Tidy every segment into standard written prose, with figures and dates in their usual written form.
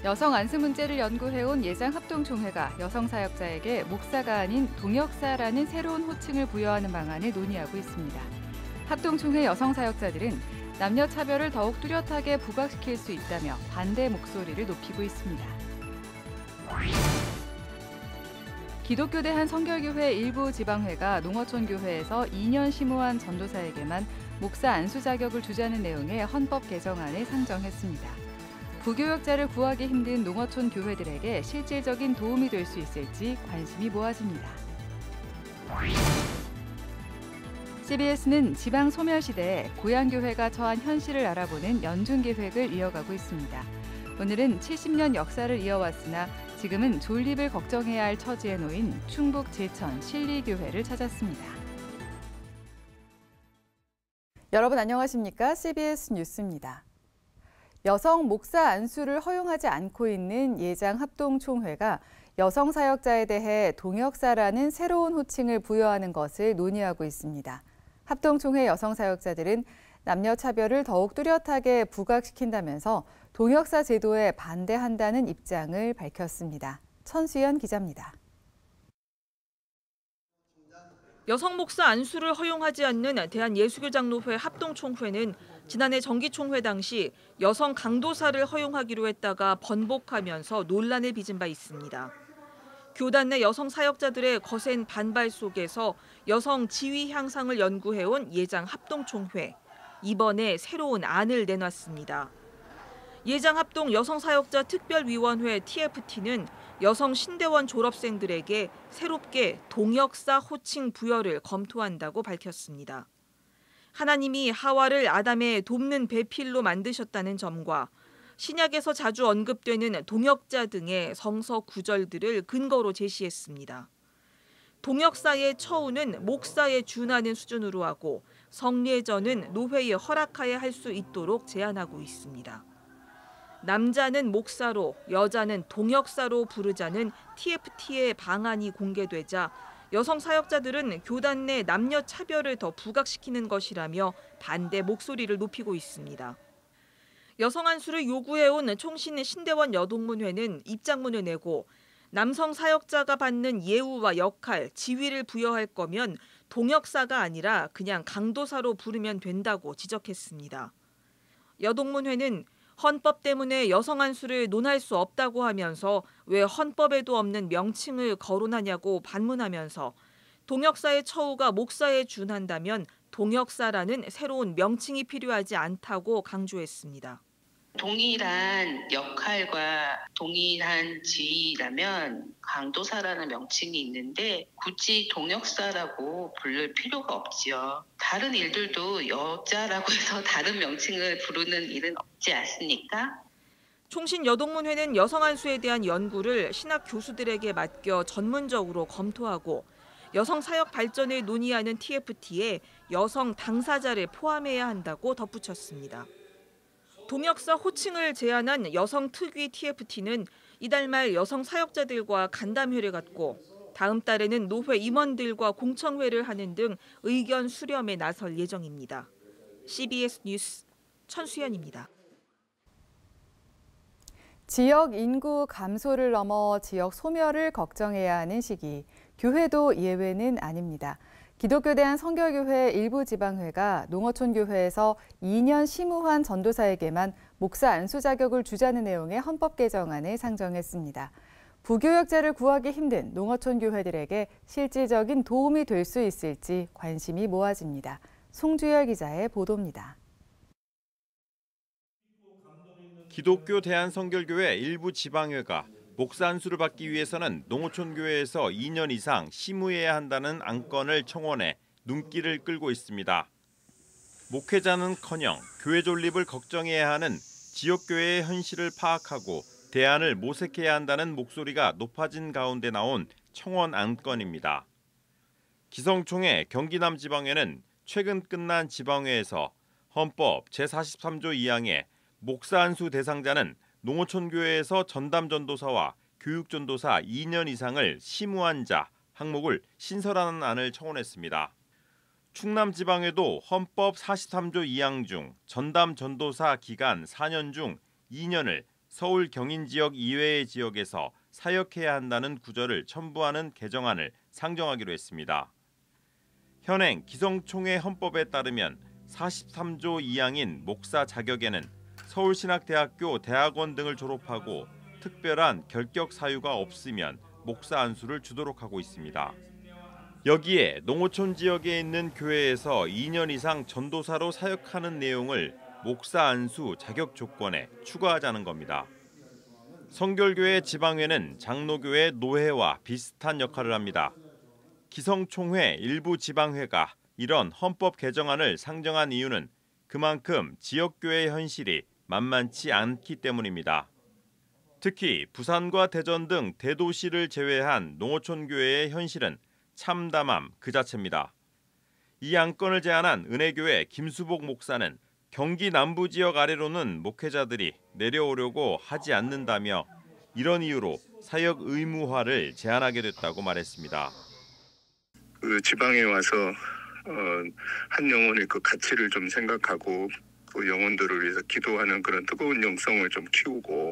여성 안수 문제를 연구해온 예장합동총회가 여성 사역자에게 목사가 아닌 동역사라는 새로운 호칭을 부여하는 방안을 논의하고 있습니다. 합동총회 여성 사역자들은 남녀 차별을 더욱 뚜렷하게 부각시킬 수 있다며 반대 목소리를 높이고 있습니다. 기독교대 한 성결교회 일부 지방회가 농어촌 교회에서 2년 심우한 전도사에게만 목사 안수 자격을 주자는 내용의 헌법 개정안을 상정했습니다. 부교역자를 구하기 힘든 농어촌 교회들에게 실질적인 도움이 될 수 있을지 관심이 모아집니다. CBS는 지방 소멸시대에 고향교회가 처한 현실을 알아보는 연중 계획을 이어가고 있습니다. 오늘은 70년 역사를 이어왔으나 지금은 존립을 걱정해야 할 처지에 놓인 충북 제천 신리교회를 찾았습니다. 여러분 안녕하십니까? CBS 뉴스입니다. 여성 목사 안수를 허용하지 않고 있는 예장합동총회가 여성 사역자에 대해 동역사라는 새로운 호칭을 부여하는 것을 논의하고 있습니다. 합동총회 여성 사역자들은 남녀 차별을 더욱 뚜렷하게 부각시킨다면서 동역사 제도에 반대한다는 입장을 밝혔습니다. 천수연 기자입니다. 여성 목사 안수를 허용하지 않는 대한예수교장로회 합동총회는 지난해 정기총회 당시 여성 강도사를 허용하기로 했다가 번복하면서 논란을 빚은 바 있습니다. 교단 내 여성 사역자들의 거센 반발 속에서 여성 지위 향상을 연구해온 예장합동총회. 이번에 새로운 안을 내놨습니다. 예장합동 여성사역자 특별위원회 TFT는 여성 신대원 졸업생들에게 새롭게 동역사 호칭 부여를 검토한다고 밝혔습니다. 하나님이 하와를 아담의 돕는 배필로 만드셨다는 점과 신약에서 자주 언급되는 동역자 등의 성서 구절들을 근거로 제시했습니다. 동역사의 처우는 목사에 준하는 수준으로 하고 성례전은 노회에 허락하여 할 수 있도록 제한하고 있습니다. 남자는 목사로, 여자는 동역사로 부르자는 TFT의 방안이 공개되자 여성 사역자들은 교단 내 남녀 차별을 더 부각시키는 것이라며 반대 목소리를 높이고 있습니다. 여성 안수를 요구해온 총신 신대원 여동문회는 입장문을 내고 남성 사역자가 받는 예우와 역할, 지위를 부여할 거면 동역사가 아니라 그냥 강도사로 부르면 된다고 지적했습니다. 여동문회는 헌법 때문에 여성 안수를 논할 수 없다고 하면서 왜 헌법에도 없는 명칭을 거론하냐고 반문하면서 동역사의 처우가 목사에 준한다면 동역사라는 새로운 명칭이 필요하지 않다고 강조했습니다. 동일한 역할과 동일한 지위라면 강도사라는 명칭이 있는데 굳이 동역사라고 부를 필요가 없지요. 다른 일들도 여자라고 해서 다른 명칭을 부르는 일은 없지 않습니까? 총신 여동문회는 여성 안수에 대한 연구를 신학 교수들에게 맡겨 전문적으로 검토하고 여성 사역 발전을 논의하는 TFT에 여성 당사자를 포함해야 한다고 덧붙였습니다. 동역사 호칭을 제안한 여성 특위 TFT는 이달 말 여성 사역자들과 간담회를 갖고 다음 달에는 노회 임원들과 공청회를 하는 등 의견 수렴에 나설 예정입니다. CBS 뉴스 천수연입니다. 지역 인구 감소를 넘어 지역 소멸을 걱정해야 하는 시기, 교회도 예외는 아닙니다. 기독교대 한 성결교회 일부 지방회가 농어촌 교회에서 2년 심우한 전도사에게만 목사 안수 자격을 주자는 내용의 헌법 개정안을 상정했습니다. 부교역자를 구하기 힘든 농어촌 교회들에게 실질적인 도움이 될 수 있을지 관심이 모아집니다. 송주열 기자의 보도입니다. 기독교 대한성결교회 일부 지방회가 목사 안수를 받기 위해서는 농어촌 교회에서 2년 이상 심우해야 한다는 안건을 청원해 눈길을 끌고 있습니다. 목회자는커녕 교회 존립을 걱정해야 하는 지역교회의 현실을 파악하고 대안을 모색해야 한다는 목소리가 높아진 가운데 나온 청원 안건입니다. 기성총회 경기남 지방회는 최근 끝난 지방회에서 헌법 제43조 2항에 목사 안수 대상자는 농어촌 교회에서 전담 전도사와 교육 전도사 2년 이상을 심우한 자 항목을 신설하는 안을 청원했습니다. 충남 지방에도 헌법 43조 2항 중 전담 전도사 기간 4년 중 2년을 서울 경인 지역 이외의 지역에서 사역해야 한다는 구절을 첨부하는 개정안을 상정하기로 했습니다. 현행 기성총회 헌법에 따르면 43조 2항인 목사 자격에는 서울신학대학교 대학원 등을 졸업하고 특별한 결격 사유가 없으면 목사 안수를 주도록 하고 있습니다. 여기에 농어촌 지역에 있는 교회에서 2년 이상 전도사로 사역하는 내용을 목사 안수 자격 조건에 추가하자는 겁니다. 성결교회 지방회는 장로교회 노회와 비슷한 역할을 합니다. 기성총회 일부 지방회가 이런 헌법 개정안을 상정한 이유는 그만큼 지역교회 현실이 만만치 않기 때문입니다. 특히 부산과 대전 등 대도시를 제외한 농어촌 교회의 현실은 참담함 그 자체입니다. 이 안건을 제안한 은혜교회 김수복 목사는 경기 남부 지역 아래로는 목회자들이 내려오려고 하지 않는다며 이런 이유로 사역 의무화를 제안하게 됐다고 말했습니다. 그 지방에 와서 한 영혼의 그 가치를 좀 생각하고 그 영혼들을 위해서 기도하는 그런 뜨거운 영성을 좀 키우고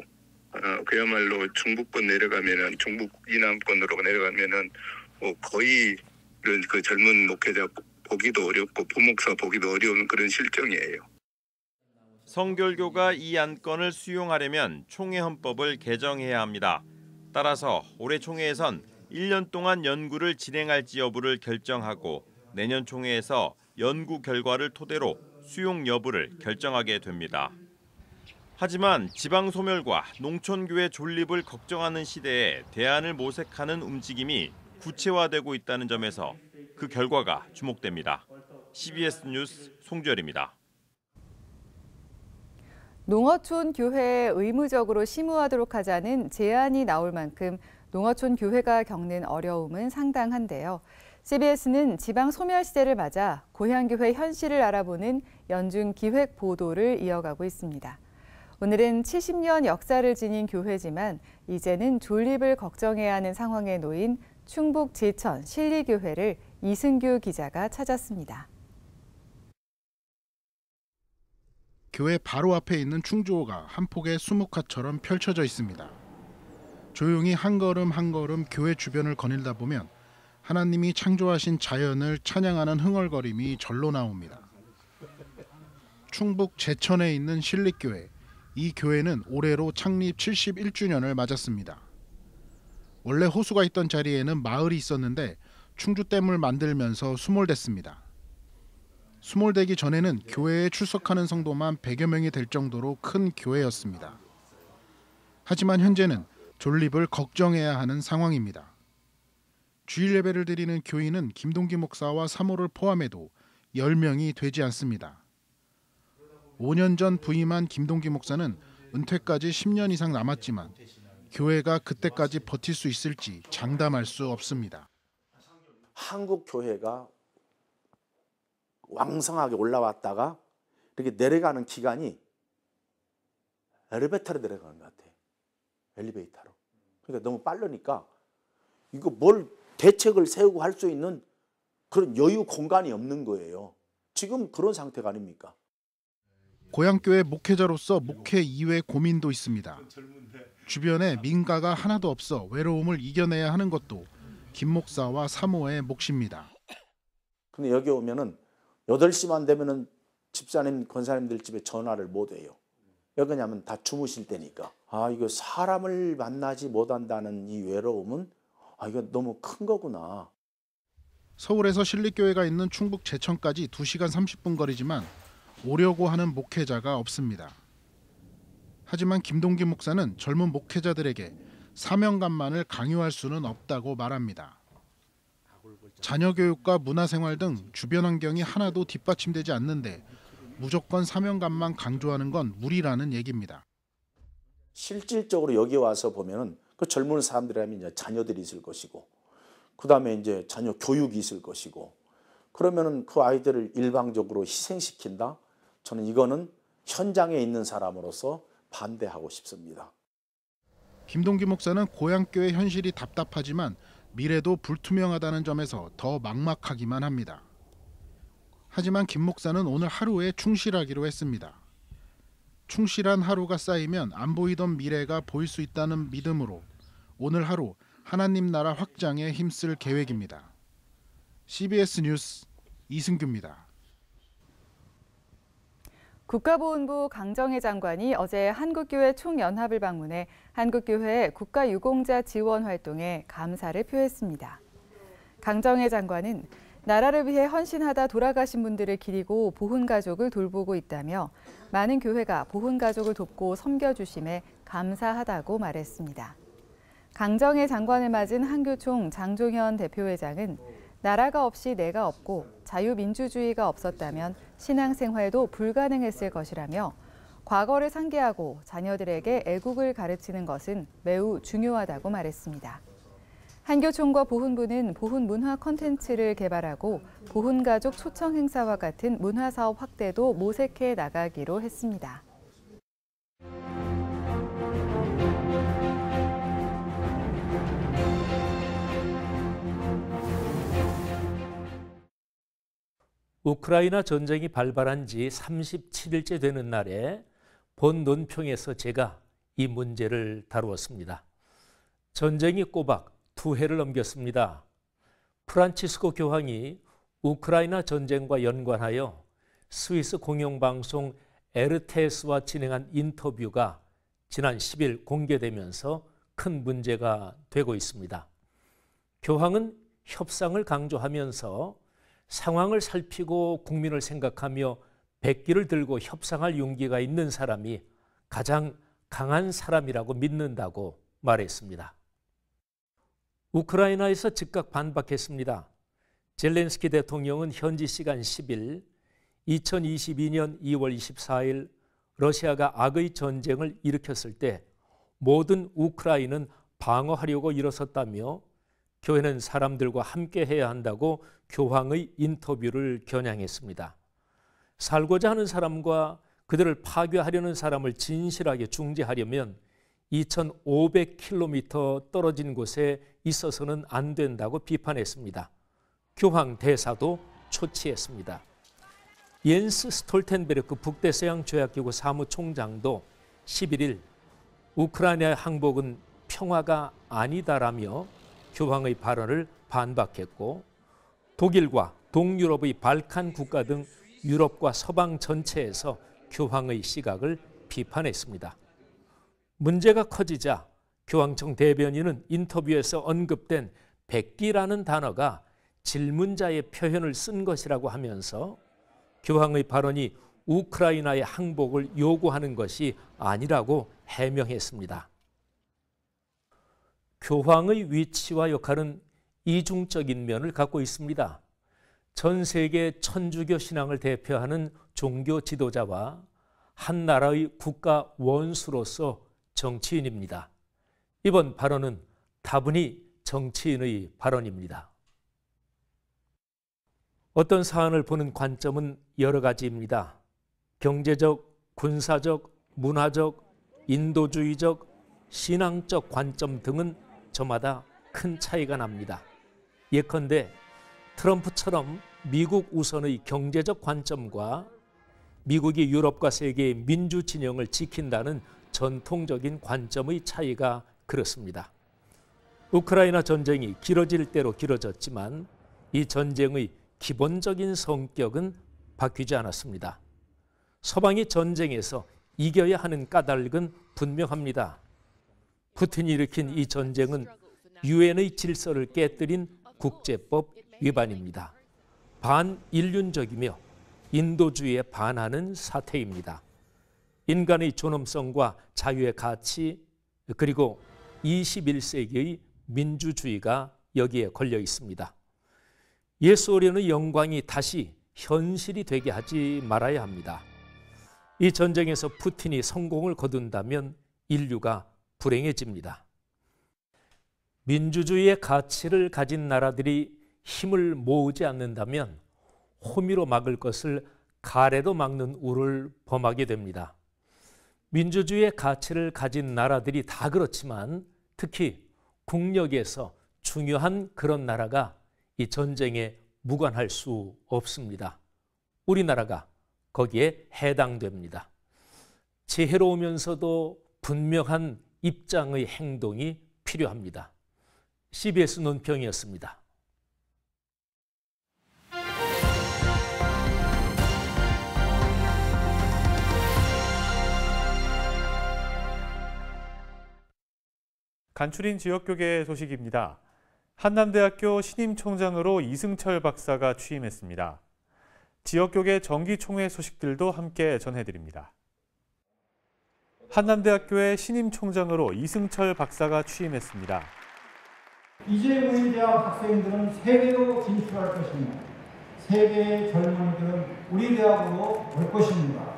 그야말로 중부권 내려가면은 중북 이남권으로 내려가면은 거의 이런 그 젊은 목회자 보기도 어렵고 부목사 보기도 어려운 그런 실정이에요. 성결교가 이 안건을 수용하려면 총회 헌법을 개정해야 합니다. 따라서 올해 총회에선 1년 동안 연구를 진행할지 여부를 결정하고 내년 총회에서 연구 결과를 토대로 수용 여부를 결정하게 됩니다. 하지만 지방 소멸과 농촌교회 존립을 걱정하는 시대에 대안을 모색하는 움직임이 구체화되고 있다는 점에서 그 결과가 주목됩니다. CBS 뉴스 송주열입니다. 농어촌 교회에 의무적으로 심우하도록 하자는 제안이 나올 만큼 농어촌 교회가 겪는 어려움은 상당한데요. CBS는 지방 소멸 시대를 맞아 고향교회 현실을 알아보는 연중 기획 보도를 이어가고 있습니다. 오늘은 70년 역사를 지닌 교회지만 이제는 존립을 걱정해야 하는 상황에 놓인 충북 제천 신리교회를 이승규 기자가 찾았습니다. 교회 바로 앞에 있는 충주호가 한 폭의 수묵화처럼 펼쳐져 있습니다. 조용히 한 걸음 한 걸음 교회 주변을 거닐다 보면 하나님이 창조하신 자연을 찬양하는 흥얼거림이 절로 나옵니다. 충북 제천에 있는 신리교회. 이 교회는 올해로 창립 71주년을 맞았습니다. 원래 호수가 있던 자리에는 마을이 있었는데 충주댐을 만들면서 수몰됐습니다. 수몰되기 전에는 교회에 출석하는 성도만 100여 명이 될 정도로 큰 교회였습니다. 하지만 현재는 존립을 걱정해야 하는 상황입니다. 주일 예배를 드리는 교인은 김동기 목사와 사모를 포함해도 10명이 되지 않습니다. 5년 전 부임한 김동기 목사는 은퇴까지 10년 이상 남았지만 교회가 그때까지 버틸 수 있을지 장담할 수 없습니다. 한국 교회가 왕성하게 올라왔다가 이렇게 내려가는 기간이 엘리베이터로 내려가는 것 같아요. 엘리베이터로. 그러니까 너무 빠르니까 이거 뭘 대책을 세우고 할 수 있는 그런 여유 공간이 없는 거예요. 지금 그런 상태가 아닙니까? 고향교회 목회자로서 목회 이외 고민도 있습니다. 주변에 민가가 하나도 없어 외로움을 이겨내야 하는 것도 김 목사와 사모의 몫입니다. 근데 여기 오면은 8시만 되면은 집사님, 권사님들 집에 전화를 못 해요. 왜 그러냐면 다 주무실 때니까. 이거 사람을 만나지 못한다는 이 외로움은 이거 너무 큰 거구나. 서울에서 신리교회가 있는 충북 제천까지 2시간 30분 거리지만 오려고 하는 목회자가 없습니다. 하지만 김동기 목사는 젊은 목회자들에게 사명감만을 강요할 수는 없다고 말합니다. 자녀 교육과 문화생활 등 주변 환경이 하나도 뒷받침되지 않는데 무조건 사명감만 강조하는 건 무리라는 얘기입니다. 실질적으로 여기 와서 보면은 그 젊은 사람들이라면 이제 자녀들이 있을 것이고, 그 다음에 이제 자녀 교육이 있을 것이고, 그러면은 그 아이들을 일방적으로 희생시킨다? 저는 이거는 현장에 있는 사람으로서 반대하고 싶습니다. 김동기 목사는 고향교회 현실이 답답하지만 미래도 불투명하다는 점에서 더 막막하기만 합니다. 하지만 김 목사는 오늘 하루에 충실하기로 했습니다. 충실한 하루가 쌓이면 안 보이던 미래가 보일 수 있다는 믿음으로 오늘 하루 하나님 나라 확장에 힘쓸 계획입니다. CBS 뉴스 이승규입니다. 국가보훈부 강정혜 장관이 어제 한국교회 총연합을 방문해 한국교회 국가유공자 지원 활동에 감사를 표했습니다. 강정혜 장관은 나라를 위해 헌신하다 돌아가신 분들을 기리고 보훈가족을 돌보고 있다며 많은 교회가 보훈가족을 돕고 섬겨주심에 감사하다고 말했습니다. 강정혜 장관을 맞은 한교총 장종현 대표회장은 나라가 없이 내가 없고 자유민주주의가 없었다면 신앙생활도 불가능했을 것이라며 과거를 상기하고 자녀들에게 애국을 가르치는 것은 매우 중요하다고 말했습니다. 한교총과 보훈부는 보훈 문화 콘텐츠를 개발하고 보훈가족 초청 행사와 같은 문화사업 확대도 모색해 나가기로 했습니다. 우크라이나 전쟁이 발발한 지 37일째 되는 날에 본 논평에서 제가 이 문제를 다루었습니다. 전쟁이 꼬박 2해를 넘겼습니다. 프란치스코 교황이 우크라이나 전쟁과 연관하여 스위스 공영방송 에르테스와 진행한 인터뷰가 지난 10일 공개되면서 큰 문제가 되고 있습니다. 교황은 협상을 강조하면서 상황을 살피고 국민을 생각하며 백기를 들고 협상할 용기가 있는 사람이 가장 강한 사람이라고 믿는다고 말했습니다. 우크라이나에서 즉각 반박했습니다. 젤렌스키 대통령은 현지 시간 10일 2022년 2월 24일 러시아가 악의 전쟁을 일으켰을 때 모든 우크라이나는 방어하려고 일어섰다며 교회는 사람들과 함께 해야 한다고 교황의 인터뷰를 겨냥했습니다. 살고자 하는 사람과 그들을 파괴하려는 사람을 진실하게 중재하려면 2,500km 떨어진 곳에 있어서는 안 된다고 비판했습니다. 교황 대사도 초치했습니다. 옌스 스톨텐베르크 북대서양 조약기구 사무총장도 11일 우크라이나의 항복은 평화가 아니다라며 교황의 발언을 반박했고 독일과 동유럽의 발칸 국가 등 유럽과 서방 전체에서 교황의 시각을 비판했습니다. 문제가 커지자 교황청 대변인은 인터뷰에서 언급된 백기라는 단어가 질문자의 표현을 쓴 것이라고 하면서 교황의 발언이 우크라이나의 항복을 요구하는 것이 아니라고 해명했습니다. 교황의 위치와 역할은 이중적인 면을 갖고 있습니다. 전 세계 천주교 신앙을 대표하는 종교 지도자와 한 나라의 국가 원수로서 정치인입니다. 이번 발언은 다분히 정치인의 발언입니다. 어떤 사안을 보는 관점은 여러 가지입니다. 경제적, 군사적, 문화적, 인도주의적, 신앙적 관점 등은 저마다 큰 차이가 납니다. 예컨대 트럼프처럼 미국 우선의 경제적 관점과 미국이 유럽과 세계의 민주 진영을 지킨다는 전통적인 관점의 차이가 그렇습니다. 우크라이나 전쟁이 길어질 대로 길어졌지만 이 전쟁의 기본적인 성격은 바뀌지 않았습니다. 서방이 전쟁에서 이겨야 하는 까닭은 분명합니다. 푸틴이 일으킨 이 전쟁은 유엔의 질서를 깨뜨린 국제법 위반입니다. 반인륜적이며 인도주의에 반하는 사태입니다. 인간의 존엄성과 자유의 가치 그리고 21세기의 민주주의가 여기에 걸려 있습니다. 예수 어린의 영광이 다시 현실이 되게 하지 말아야 합니다. 이 전쟁에서 푸틴이 성공을 거둔다면 인류가 불행해집니다. 민주주의의 가치를 가진 나라들이 힘을 모으지 않는다면 호미로 막을 것을 가래로 막는 우를 범하게 됩니다. 민주주의의 가치를 가진 나라들이 다 그렇지만 특히 국력에서 중요한 그런 나라가 이 전쟁에 무관할 수 없습니다. 우리나라가 거기에 해당됩니다. 지혜로우면서도 분명한 입장의 행동이 필요합니다. CBS 논평이었습니다. 간추린 지역교계 소식입니다. 한남대학교 신임총장으로 이승철 박사가 취임했습니다. 지역교계 정기총회 소식들도 함께 전해드립니다. 한남대학교의 신임총장으로 이승철 박사가 취임했습니다. 이제 우리 대학 학생들은 세계로 진출할 것이며 세계의 젊은이들은 우리 대학으로 올 것입니다.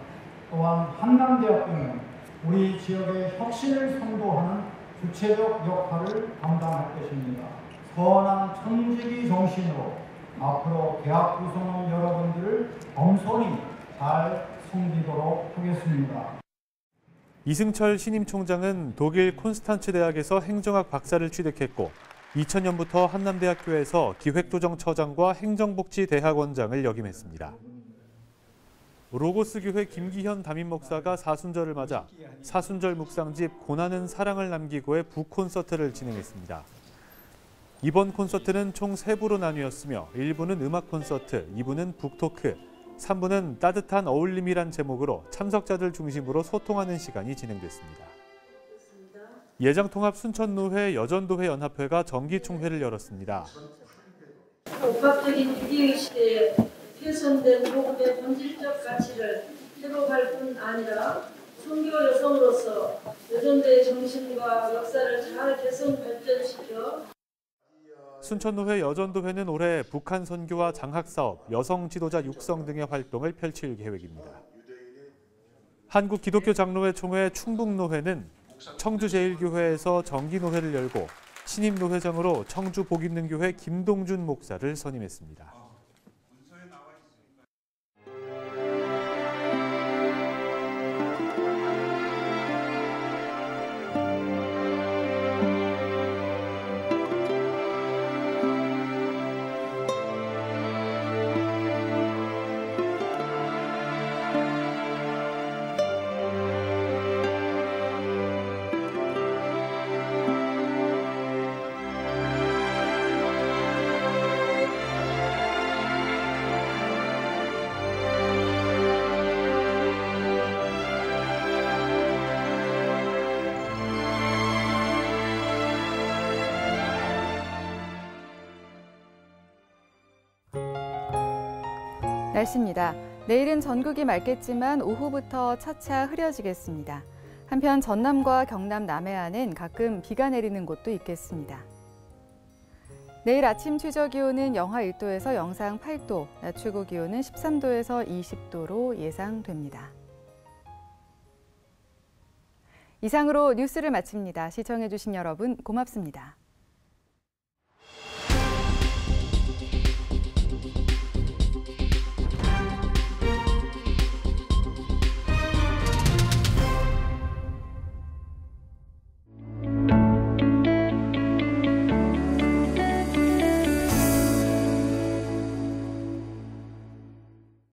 또한 한남대학교는 우리 지역의 혁신을 선도하는 주체적 역할을 감당할 것입니다. 선한 청지기 정신으로 앞으로 대학 구성원 여러분들을 겸손히 잘 섬기도록 하겠습니다. 이승철 신임총장은 독일 콘스탄츠 대학에서 행정학 박사를 취득했고 2000년부터 한남대학교에서 기획조정처장과 행정복지대학원장을 역임했습니다. 로고스 교회 김기현 담임 목사가 사순절을 맞아 사순절 묵상집 고난은 사랑을 남기고의 북콘서트를 진행했습니다. 이번 콘서트는 총 3부로 나뉘었으며 1부는 음악 콘서트, 2부는 북토크, 3부는 따뜻한 어울림이란 제목으로 참석자들 중심으로 소통하는 시간이 진행됐습니다. 예장통합 순천노회 여전도회 연합회가 정기총회를 열었습니다. 복합적인 위기의 시대에 훼손된 복음의 본질적 가치를 회복할 뿐 아니라 선교 여성으로서 여전도의 정신과 역사를 잘 개선 발전시켜 순천노회 여전도회는 올해 북한 선교와 장학사업, 여성 지도자 육성 등의 활동을 펼칠 계획입니다. 한국기독교장로회 총회 충북노회는 청주제일교회에서 정기노회를 열고 신임노회장으로 청주복있는교회 김동준 목사를 선임했습니다. 날씨입니다. 내일은 전국이 맑겠지만 오후부터 차차 흐려지겠습니다. 한편 전남과 경남 남해안은 가끔 비가 내리는 곳도 있겠습니다. 내일 아침 최저기온은 영하 1도에서 영상 8도, 낮 최고기온은 13도에서 20도로 예상됩니다. 이상으로 뉴스를 마칩니다. 시청해주신 여러분 고맙습니다.